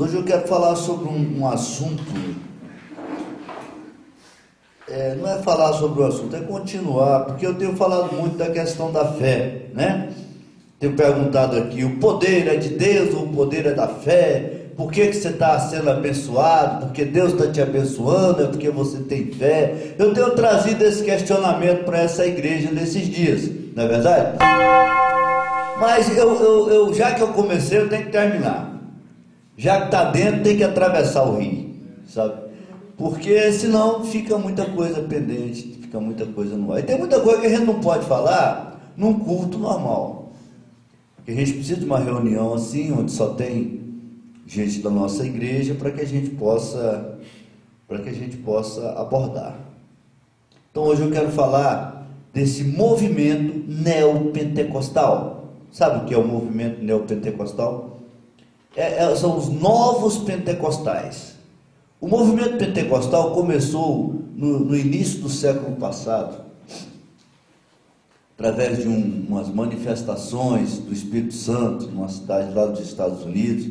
Hoje eu quero falar sobre um assunto, não é falar sobre o assunto, é continuar, porque eu tenho falado muito da questão da fé, né? Tenho perguntado aqui, o poder é de Deus ou o poder é da fé? Por que você está sendo abençoado? Porque Deus está te abençoando? É porque você tem fé? Eu tenho trazido esse questionamento para essa igreja nesses dias, não é verdade? Mas já que eu comecei, eu tenho que terminar. Já que está dentro, tem que atravessar o rio, sabe? Porque senão fica muita coisa pendente, fica muita coisa no ar. E tem muita coisa que a gente não pode falar num culto normal. Porque a gente precisa de uma reunião assim, onde só tem gente da nossa igreja, para que a gente possa abordar. Então hoje eu quero falar desse movimento neopentecostal. Sabe o que é o movimento neopentecostal? São os novos pentecostais. O movimento pentecostal começou no início do século passado, através de umas manifestações do Espírito Santo, numa cidade lá dos Estados Unidos.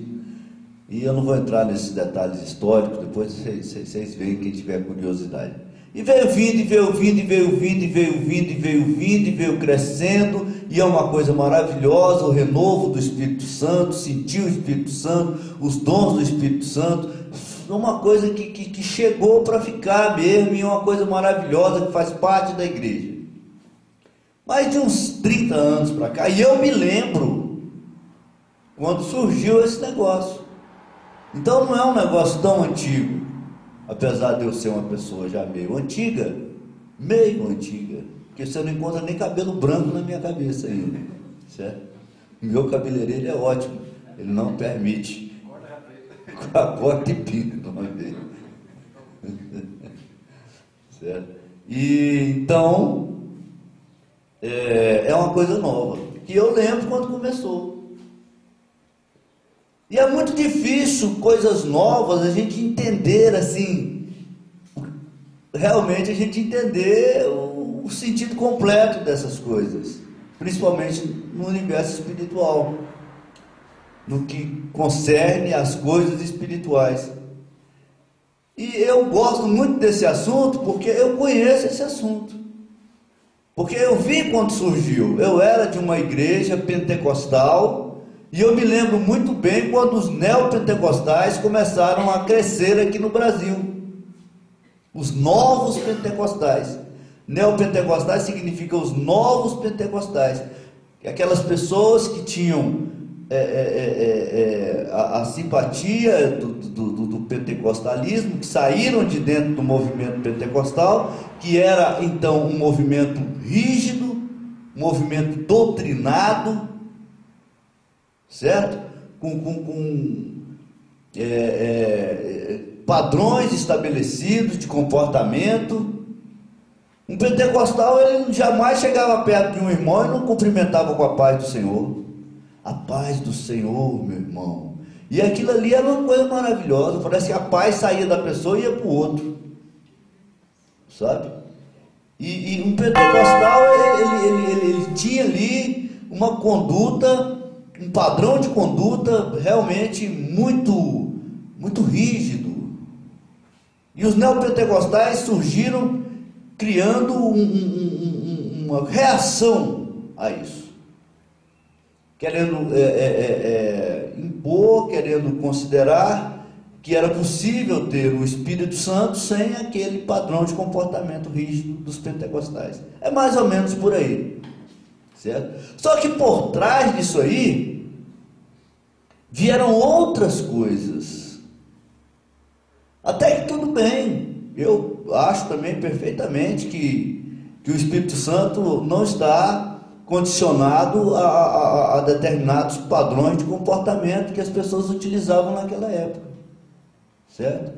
E eu não vou entrar nesses detalhes históricos, depois vocês veem, quem tiver curiosidade. E veio vindo, e veio vindo, e veio vindo, e veio vindo, e veio vindo, e veio crescendo, e é uma coisa maravilhosa, o renovo do Espírito Santo, sentir o Espírito Santo, os dons do Espírito Santo, uma coisa que chegou para ficar mesmo, e é uma coisa maravilhosa que faz parte da igreja. Mais de uns 30 anos para cá, e eu me lembro quando surgiu esse negócio. Então não é um negócio tão antigo, apesar de eu ser uma pessoa já meio antiga, porque você não encontra nem cabelo branco na minha cabeça ainda, certo? Meu cabeleireiro é ótimo, ele não permite corte e pinta de uma vez, certo? E então é uma coisa nova, que eu lembro quando começou. E é muito difícil, coisas novas, a gente entender assim, realmente a gente entender o sentido completo dessas coisas, principalmente no universo espiritual, no que concerne as coisas espirituais. E eu gosto muito desse assunto porque eu conheço esse assunto, porque eu vi quando surgiu. Eu era de uma igreja pentecostal, e eu me lembro muito bem quando os neopentecostais começaram a crescer aqui no Brasil. Os novos pentecostais. Neopentecostais significa os novos pentecostais. Aquelas pessoas que tinham a simpatia do pentecostalismo, que saíram de dentro do movimento pentecostal, que era então um movimento rígido, um movimento doutrinado, certo? Com padrões estabelecidos de comportamento. Um pentecostal, ele jamais chegava perto de um irmão e não cumprimentava com a paz do Senhor. A paz do Senhor, meu irmão. E aquilo ali era uma coisa maravilhosa. Parece que a paz saía da pessoa e ia para o outro, sabe? E um pentecostal, ele tinha ali uma conduta, um padrão de conduta realmente muito, muito rígido. E os neopentecostais surgiram criando uma reação a isso, querendo impor, querendo considerar que era possível ter o Espírito Santo sem aquele padrão de comportamento rígido dos pentecostais. É mais ou menos por aí, certo? Só que por trás disso aí vieram outras coisas. Até que tudo bem, eu acho também perfeitamente que o Espírito Santo não está condicionado a determinados padrões de comportamento que as pessoas utilizavam naquela época, certo?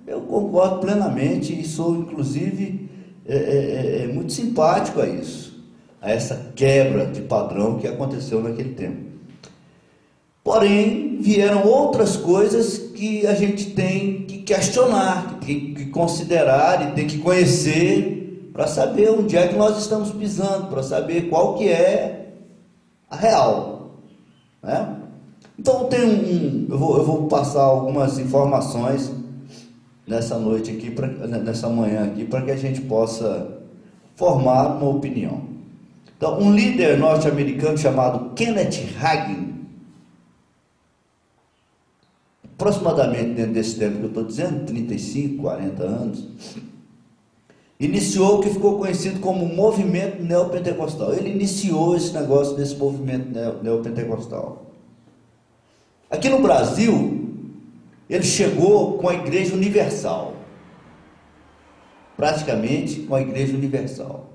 Eu concordo plenamente e sou inclusive muito simpático a isso, a essa quebra de padrão que aconteceu naquele tempo. Porém, vieram outras coisas que a gente tem que questionar, que tem que considerar e tem que conhecer para saber onde é que nós estamos pisando, para saber qual que é a real, né? Então eu vou passar algumas informações nessa noite aqui, nessa manhã aqui, para que a gente possa formar uma opinião. Então, um líder norte-americano chamado Kenneth Hagin, aproximadamente dentro desse tempo que eu estou dizendo, 35, 40 anos, iniciou o que ficou conhecido como movimento neopentecostal. Ele iniciou esse negócio desse movimento neopentecostal. Aqui no Brasil, ele chegou com a Igreja Universal, praticamente com a Igreja Universal,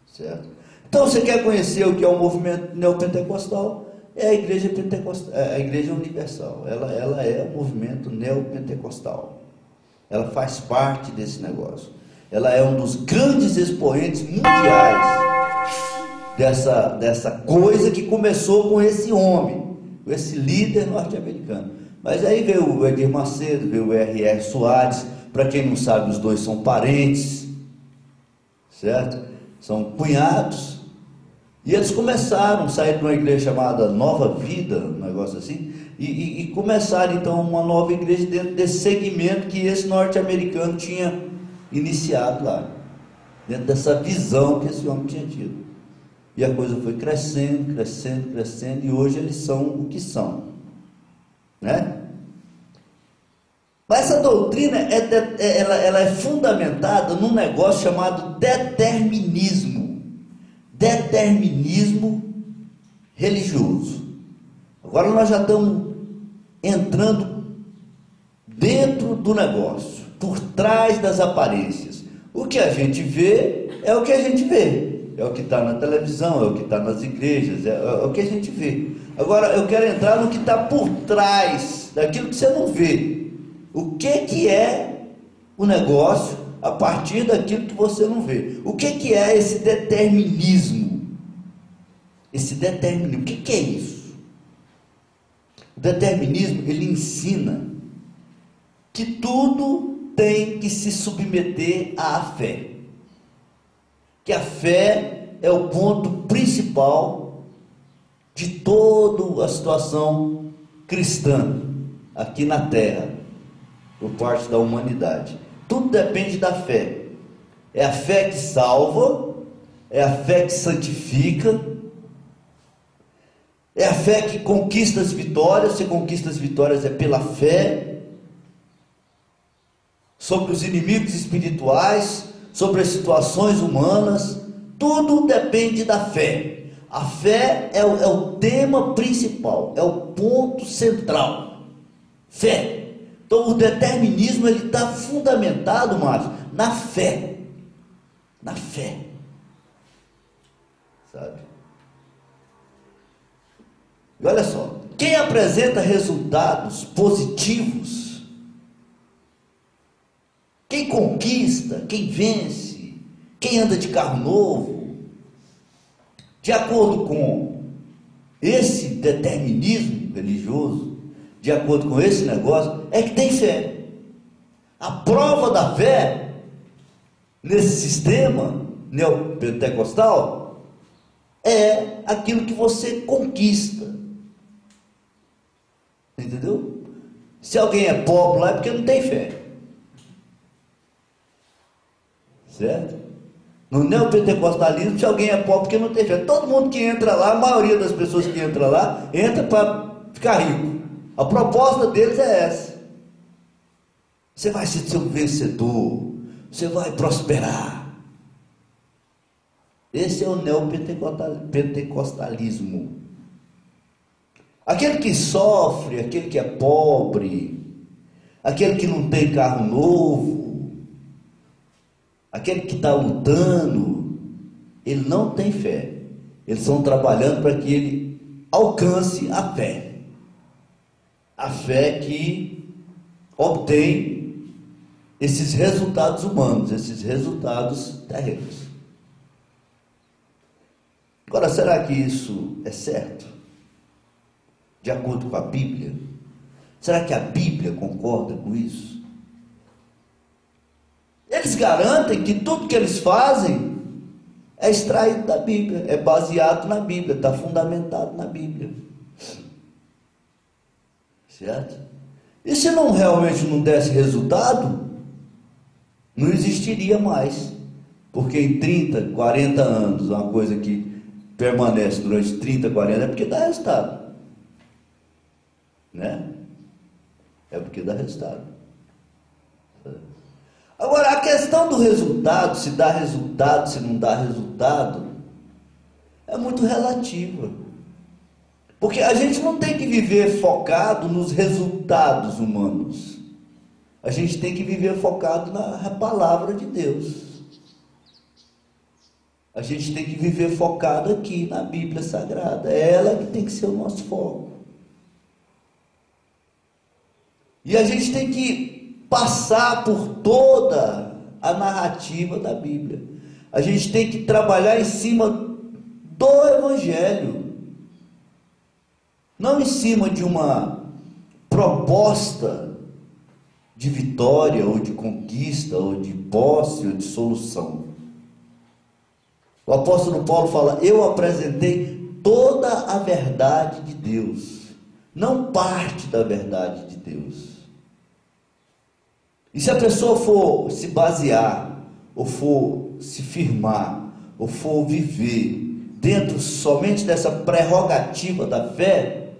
certo? Então, você quer conhecer o que é o movimento neopentecostal? É a Igreja Pentecostal, a Igreja Universal. Ela é o movimento neopentecostal. Ela faz parte desse negócio. Ela é um dos grandes expoentes mundiais dessa coisa que começou com esse homem, com esse líder norte-americano. Mas aí veio o Edir Macedo, veio o R.R. Soares. Para quem não sabe, os dois são parentes, certo? São cunhados. E eles começaram a sair de uma igreja chamada Nova Vida, um negócio assim, e começaram então uma nova igreja dentro desse segmento que esse norte-americano tinha iniciado lá, dentro dessa visão que esse homem tinha tido. E a coisa foi crescendo, crescendo, crescendo, e hoje eles são o que são, né? Mas essa doutrina ela é fundamentada num negócio chamado determinismo religioso. Agora nós já estamos entrando dentro do negócio, por trás das aparências. O que a gente vê é o que a gente vê, é o que está na televisão, é o que está nas igrejas, é o que a gente vê. Agora eu quero entrar no que está por trás daquilo que você não vê. O que é o negócio a partir daquilo que você não vê? O que é esse determinismo? Esse determinismo, o que é isso? O determinismo, ele ensina que tudo tem que se submeter à fé. Que a fé é o ponto principal de toda a situação cristã aqui na Terra, por parte da humanidade. Tudo depende da fé. É a fé que salva, é a fé que santifica, é a fé que conquista as vitórias. Se conquista as vitórias é pela fé, sobre os inimigos espirituais, sobre as situações humanas. Tudo depende da fé. A fé é o tema principal, é o ponto central. Fé. Então o determinismo ele está fundamentado, Márcio, na fé. Na fé. Sabe? E olha só, quem apresenta resultados positivos, quem conquista, quem vence, quem anda de carro novo, de acordo com esse determinismo religioso, de acordo com esse negócio, é que tem fé. A prova da fé, nesse sistema neopentecostal, é aquilo que você conquista. Entendeu? Se alguém é pobre lá é porque não tem fé. Certo? No neopentecostalismo, se alguém é pobre porque não tem fé. Todo mundo que entra lá, a maioria das pessoas que entra lá, entra para ficar rico. A proposta deles é essa. Você vai ser um vencedor, você vai prosperar. Esse é o neopentecostalismo. Aquele que sofre, aquele que é pobre, aquele que não tem carro novo, aquele que está lutando, ele não tem fé. Eles estão trabalhando para que ele alcance a fé. A fé que obtém esses resultados humanos, esses resultados terrenos. Agora, será que isso é certo? De acordo com a Bíblia? Será que a Bíblia concorda com isso? Eles garantem que tudo que eles fazem é extraído da Bíblia, é baseado na Bíblia, está fundamentado na Bíblia. certo? E se não realmente não desse resultado, não existiria mais, porque em 30, 40 anos, uma coisa que permanece durante 30, 40, é porque dá resultado, né? É porque dá resultado. Agora, a questão do resultado, se dá resultado, se não dá resultado, é muito relativa. Porque a gente não tem que viver focado nos resultados humanos. A gente tem que viver focado na palavra de Deus. A gente tem que viver focado aqui na Bíblia Sagrada. É ela que tem que ser o nosso foco. E a gente tem que passar por toda a narrativa da Bíblia. A gente tem que trabalhar em cima do Evangelho, não em cima de uma proposta de vitória, ou de conquista, ou de posse, ou de solução. O apóstolo Paulo fala: eu apresentei toda a verdade de Deus, não parte da verdade de Deus. E se a pessoa for se basear, ou for se firmar, ou for viver dentro somente dessa prerrogativa da fé,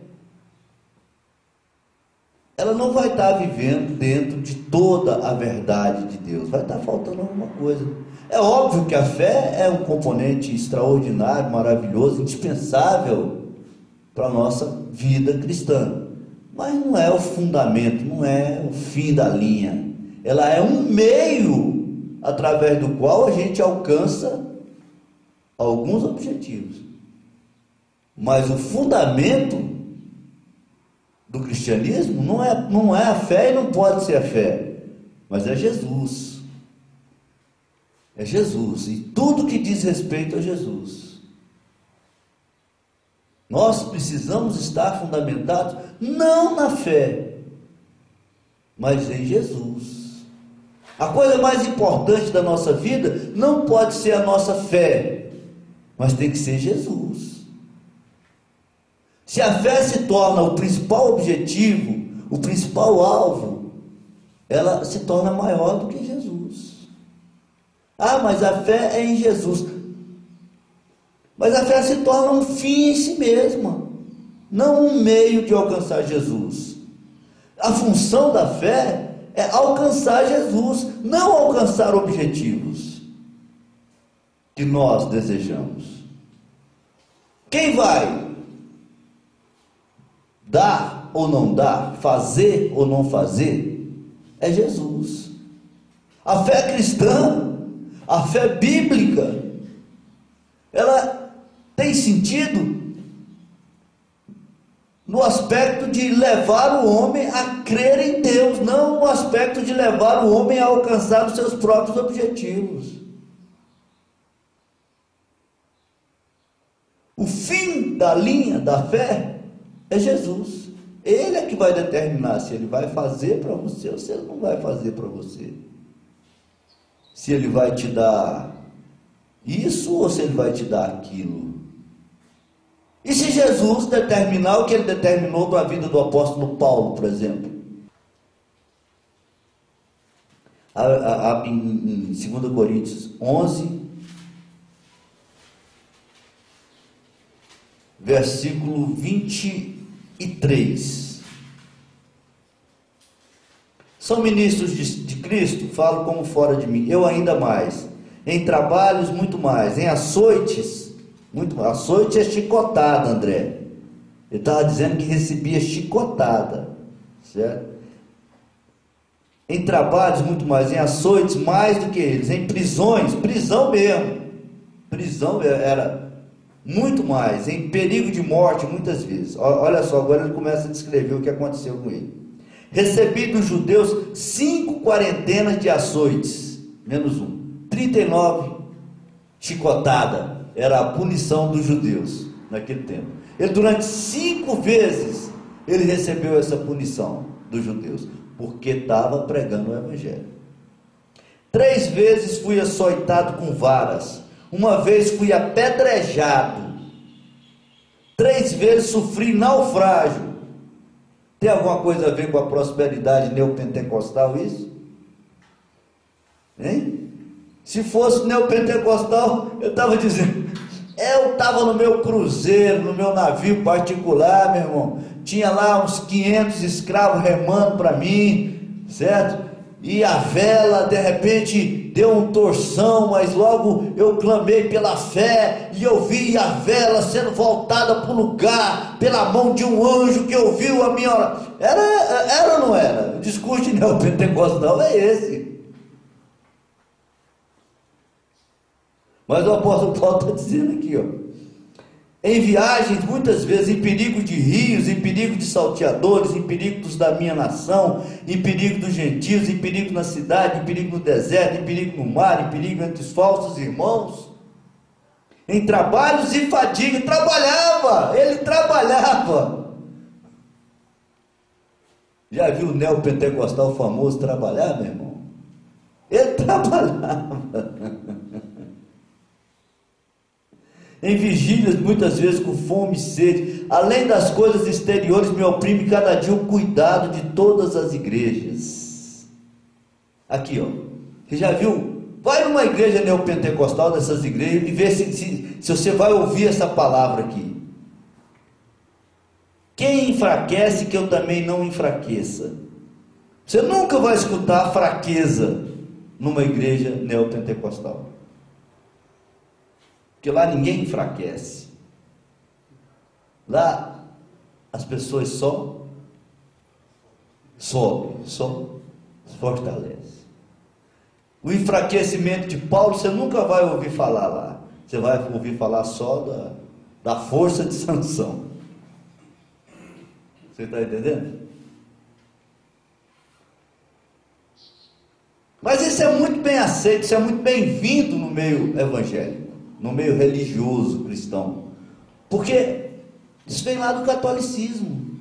ela não vai estar vivendo dentro de toda a verdade de Deus, vai estar faltando alguma coisa. É óbvio que a fé é um componente extraordinário, maravilhoso, indispensável para a nossa vida cristã, mas não é o fundamento, não é o fim da linha. Ela é um meio através do qual a gente alcança alguns objetivos, mas o fundamento do cristianismo não é a fé, e não pode ser a fé, mas é Jesus. É Jesus, e tudo que diz respeito a Jesus. Nós precisamos estar fundamentados não na fé, mas em Jesus. A coisa mais importante da nossa vida não pode ser a nossa fé, mas tem que ser Jesus. Se a fé se torna o principal objetivo, o principal alvo, ela se torna maior do que Jesus. Ah, mas a fé é em Jesus. Mas a fé se torna um fim em si mesma, não um meio de alcançar Jesus. A função da fé é alcançar Jesus, não alcançar objetivos que nós desejamos. Quem vai dar ou não dar, fazer ou não fazer, é Jesus. A fé cristã, a fé bíblica, ela tem sentido no aspecto de levar o homem a crer em Deus, não no aspecto de levar o homem a alcançar os seus próprios objetivos. O fim da linha da fé é Jesus. Ele é que vai determinar se ele vai fazer para você ou se ele não vai fazer para você. Se ele vai te dar isso ou se ele vai te dar aquilo. E se Jesus determinar o que ele determinou para a vida do apóstolo Paulo, por exemplo? Em 2 Coríntios 11, versículo 23. São ministros de Cristo? Falo como fora de mim. Eu ainda mais. Em trabalhos, muito mais. Em açoites, muito mais. Açoite é chicotada, André. Ele estava dizendo que recebia chicotada, certo? Em trabalhos, muito mais. Em açoites, mais do que eles. Em prisões, prisão mesmo. Prisão era muito mais. Em perigo de morte, muitas vezes. Olha só, agora ele começa a descrever o que aconteceu com ele. Recebi dos judeus 5 quarentenas de açoites, menos um. 39 chicotada, era a punição dos judeus naquele tempo. Ele durante 5 vezes, ele recebeu essa punição dos judeus, porque estava pregando o evangelho. 3 vezes fui açoitado com varas, uma vez fui apedrejado, 3 vezes sofri naufrágio, Tem alguma coisa a ver com a prosperidade neopentecostal isso? Hein? Se fosse neopentecostal, eu estava dizendo, eu estava no meu cruzeiro, no meu navio particular, meu irmão, tinha lá uns 500 escravos remando para mim, certo? E a vela, de repente, deu um torção, mas logo eu clamei pela fé, e eu vi a vela sendo voltada para o lugar, pela mão de um anjo que ouviu a minha oração. Era ou não era? O discurso de neopentecostal é esse. Mas o apóstolo Paulo está dizendo aqui, ó, em viagens, muitas vezes, em perigo de rios, em perigo de salteadores, em perigo dos da minha nação, em perigo dos gentios, em perigo na cidade, em perigo no deserto, em perigo no mar, em perigo entre os falsos irmãos, em trabalhos e fadiga. Ele trabalhava. Já viu o neopentecostal famoso trabalhar, meu irmão? Ele trabalhava. Em vigílias, muitas vezes com fome e sede, além das coisas exteriores, me oprime cada dia o cuidado de todas as igrejas. Aqui, ó, você já viu? Vai numa igreja neopentecostal, dessas igrejas, e vê se você vai ouvir essa palavra aqui. Quem enfraquece, que eu também não enfraqueça. Você nunca vai escutar fraqueza numa igreja neopentecostal. Porque lá ninguém enfraquece. Lá as pessoas só sobem, só se fortalecem. O enfraquecimento de Paulo você nunca vai ouvir falar lá. Você vai ouvir falar só da força de Sansão. Você está entendendo? Mas isso é muito bem aceito, isso é muito bem-vindo no meio evangélico, no meio religioso cristão, porque isso vem lá do catolicismo.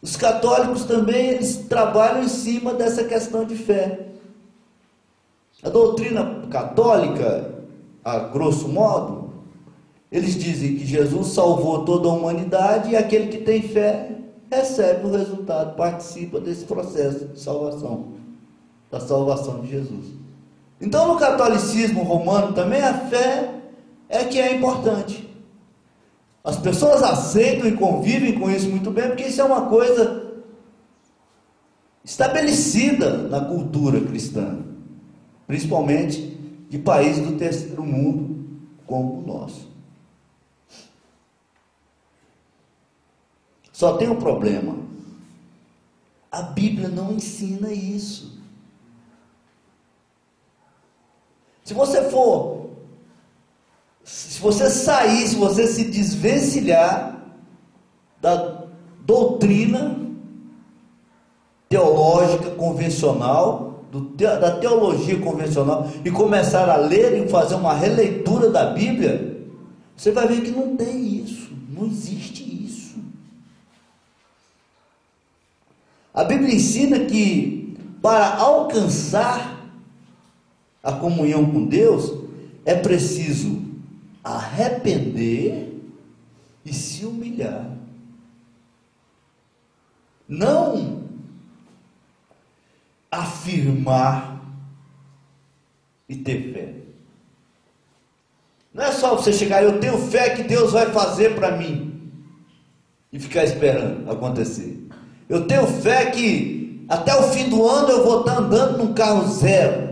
Os católicos também, eles trabalham em cima dessa questão de fé. A doutrina católica, a grosso modo, eles dizem que Jesus salvou toda a humanidade e aquele que tem fé recebe o resultado, participa desse processo de salvação, da salvação de Jesus. Então, no catolicismo romano também, a fé é que é importante. As pessoas aceitam e convivem com isso muito bem, porque isso é uma coisa estabelecida na cultura cristã, principalmente de países do terceiro mundo, como o nosso. Só tem um problema: a Bíblia não ensina isso. Se você sair, se você se desvencilhar da doutrina teológica convencional, da teologia convencional, e começar a ler e fazer uma releitura da Bíblia, você vai ver que não tem isso, não existe isso. A Bíblia ensina que para alcançar a comunhão com Deus é preciso arrepender e se humilhar. Não afirmar e ter fé. Não é só você chegar, eu tenho fé que Deus vai fazer para mim, e ficar esperando acontecer. Eu tenho fé que até o fim do ano eu vou estar andando num carro zero.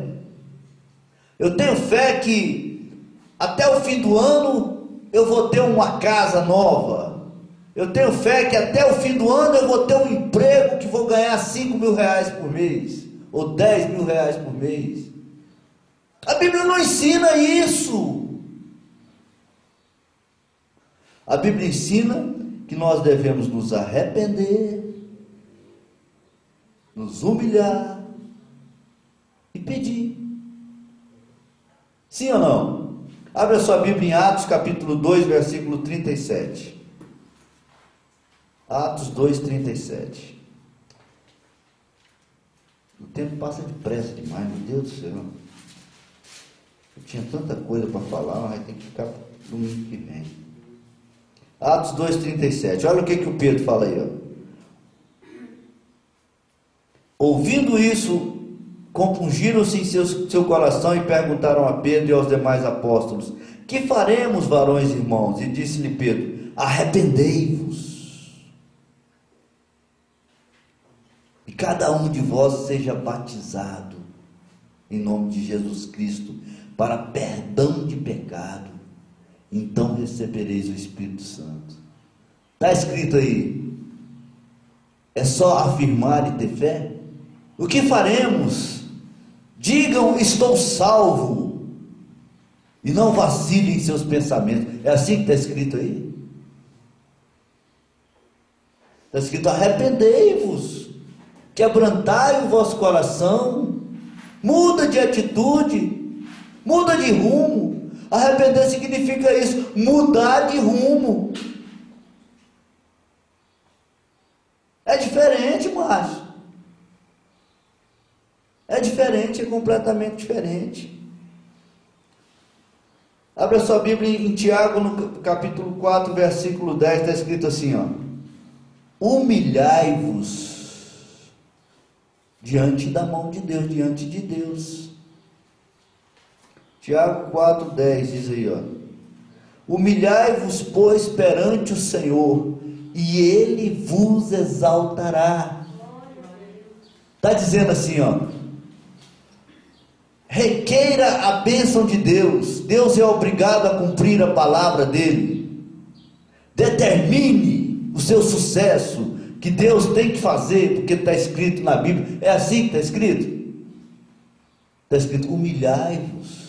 Eu tenho fé que até o fim do ano eu vou ter uma casa nova. Eu tenho fé que até o fim do ano eu vou ter um emprego que vou ganhar 5 mil reais por mês, ou 10 mil reais por mês. A Bíblia não ensina isso. A Bíblia ensina que nós devemos nos arrepender, nos humilhar e pedir. Sim ou não? Abra sua Bíblia em Atos capítulo 2, versículo 37. Atos 2, 37. O tempo passa depressa demais, meu Deus do céu. Eu tinha tanta coisa para falar, mas tem que ficar domingo que vem. Atos 2, 37. Olha o que o Pedro fala aí, ó. Ouvindo isso, compungiram-se em seu coração e perguntaram a Pedro e aos demais apóstolos: que faremos, varões e irmãos? E disse-lhe Pedro: arrependei-vos, e cada um de vós seja batizado em nome de Jesus Cristo para perdão de pecado, então recebereis o Espírito Santo. Está escrito aí. É só afirmar e ter fé? O que faremos? Digam: estou salvo, e não vacilem em seus pensamentos. É assim que está escrito aí? Está escrito: arrependei-vos, quebrantai o vosso coração, muda de atitude, muda de rumo. Arrepender significa isso, mudar de rumo. É diferente, macho. É diferente, é completamente diferente. Abra sua Bíblia em Tiago, no capítulo 4, versículo 10, está escrito assim, ó: humilhai-vos diante da mão de Deus, diante de Deus. Tiago 4, 10 diz aí, ó: humilhai-vos, pois, perante o Senhor, e Ele vos exaltará. Está dizendo assim, ó: requeira a bênção de Deus. Deus é obrigado a cumprir a palavra dele. Determine o seu sucesso, que Deus tem que fazer, porque está escrito na Bíblia. É assim que está escrito? Está escrito: humilhai-vos,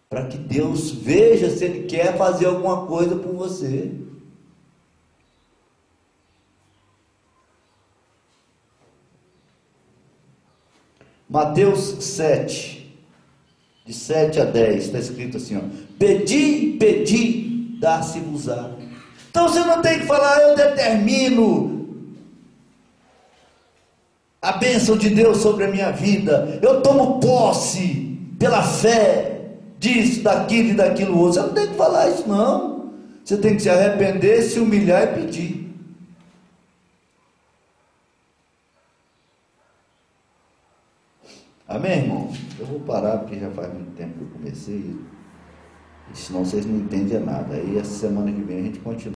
para que Deus veja se Ele quer fazer alguma coisa por você. Mateus 7, de 7 a 10, está escrito assim, ó: pedi, pedi, dar-se-vos-á. Então você não tem que falar: eu determino a bênção de Deus sobre a minha vida, eu tomo posse pela fé disso, daquilo e daquilo outro. Você não tem que falar isso, não. Você tem que se arrepender, se humilhar e pedir. Amém, irmão? Eu vou parar porque já faz muito tempo que eu comecei, e senão vocês não entendem nada. Aí essa semana que vem a gente continua.